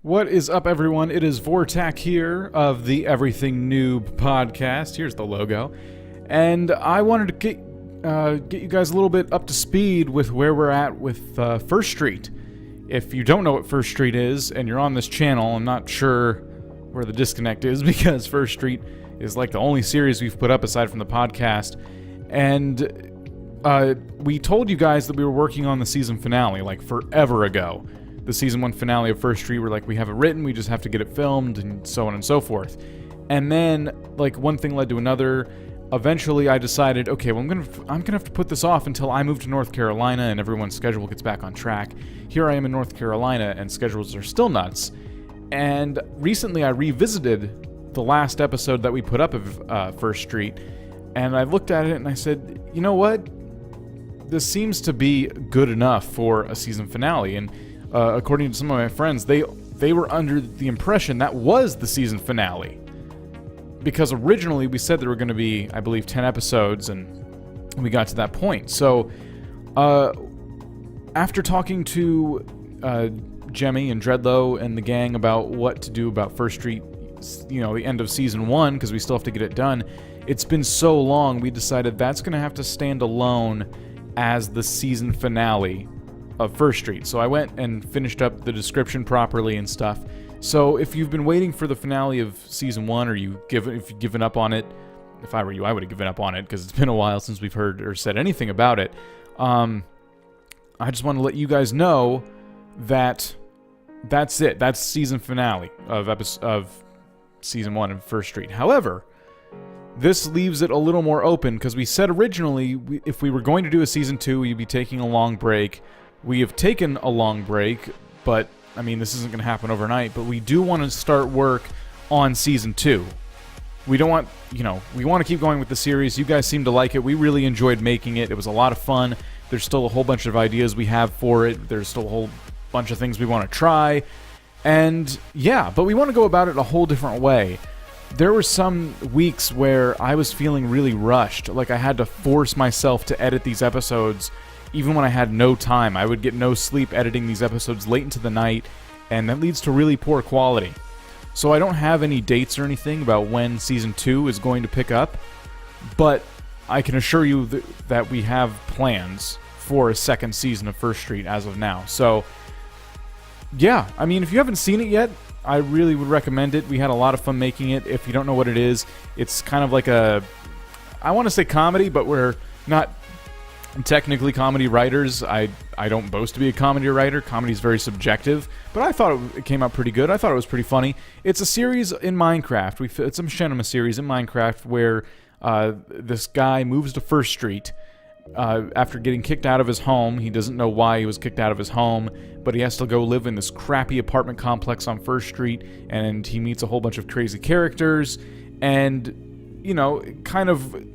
What is up, everyone? It is Vortac here of the Everything Noob podcast. Here's the logo. And I wanted to get you guys a little bit up to speed with where we're at with First Street. If you don't know what First Street is, and you're on this channel, I'm not sure where the disconnect is, because First Street is like the only series we've put up aside from the podcast. And we told you guys that we were working on the season finale, like forever ago. The season 1 finale of First Street, we're like, we have it written, we just have to get it filmed, and so on and so forth. And then, like, one thing led to another. Eventually, I decided, okay, well, I'm gonna have to put this off until I move to North Carolina and everyone's schedule gets back on track. Here I am in North Carolina, and schedules are still nuts. And recently, I revisited the last episode that we put up of First Street, and I looked at it and I said, you know what? This seems to be good enough for a season finale. And according to some of my friends, they were under the impression that was the season finale. Because originally we said there were going to be, I believe, 10 episodes, and we got to that point. So, after talking to Jemmy and Dreadlow and the gang about what to do about First Street, you know, the end of season 1, because we still have to get it done, it's been so long, we decided that's going to have to stand alone as the season finale of First Street. So I went and finished up the description properly and stuff. So if you've been waiting for the finale of season 1, or if you've given up on it, if I were you, I would have given up on it, because it's been a while since we've heard or said anything about it. I just want to let you guys know that that's it. That's season finale of season 1 of First Street. However, this leaves it a little more open, because we said originally if we were going to do a season 2, we'd be taking a long break. We have taken a long break, but, I mean, this isn't going to happen overnight, but we do want to start work on Season 2. We don't want, we want to keep going with the series. You guys seem to like it. We really enjoyed making it. It was a lot of fun. There's still a whole bunch of ideas we have for it. There's still a whole bunch of things we want to try. And, yeah, but we want to go about it a whole different way. There were some weeks where I was feeling really rushed, like I had to force myself to edit these episodes even when I had no time. I would get no sleep editing these episodes late into the night, and that leads to really poor quality. So I don't have any dates or anything about when Season 2 is going to pick up, but I can assure you that we have plans for a second season of First Street as of now. So, yeah, I mean, if you haven't seen it yet, I really would recommend it. We had a lot of fun making it. If you don't know what it is, it's kind of like I want to say comedy, but we're not technically comedy writers. I don't boast to be a comedy writer. Comedy is very subjective, but I thought it came out pretty good. I thought it was pretty funny. It's a series in Minecraft. It's a Machinima series in Minecraft where this guy moves to First Street after getting kicked out of his home. He doesn't know why he was kicked out of his home, but he has to go live in this crappy apartment complex on First Street, and he meets a whole bunch of crazy characters, and, kind of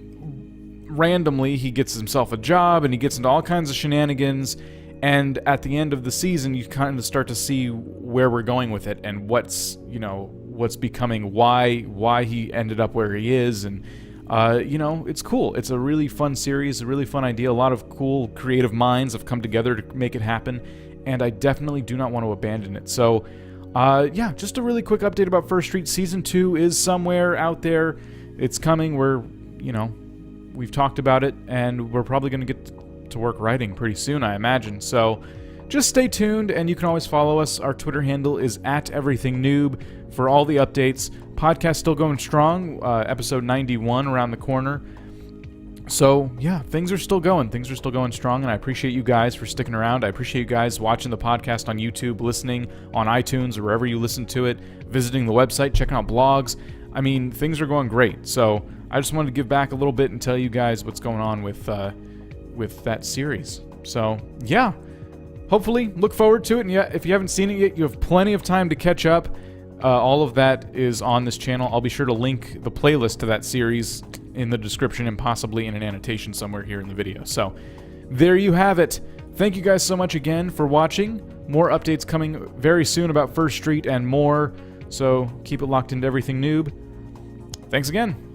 randomly, he gets himself a job, and he gets into all kinds of shenanigans, and at the end of the season, you kind of start to see where we're going with it, and what's becoming, why he ended up where he is, and, it's cool. It's a really fun series, a really fun idea. A lot of cool, creative minds have come together to make it happen, and I definitely do not want to abandon it. So, yeah, just a really quick update about First Street. Season 2 is somewhere out there. It's coming. We've talked about it, and we're probably going to get to work writing pretty soon, I imagine. So just stay tuned, and you can always follow us. Our Twitter handle is @EverythingNoob for all the updates. Podcast still going strong. Episode 91 around the corner. So, yeah, things are still going. Things are still going strong, and I appreciate you guys for sticking around. I appreciate you guys watching the podcast on YouTube, listening on iTunes or wherever you listen to it, visiting the website, checking out blogs. I mean, things are going great. So I just wanted to give back a little bit and tell you guys what's going on with that series. So, yeah, hopefully look forward to it. And yeah, if you haven't seen it yet, you have plenty of time to catch up. All of that is on this channel. I'll be sure to link the playlist to that series in the description and possibly in an annotation somewhere here in the video. So there you have it. Thank you guys so much again for watching. More updates coming very soon about First Street and more. So keep it locked into Everything Noob. Thanks again.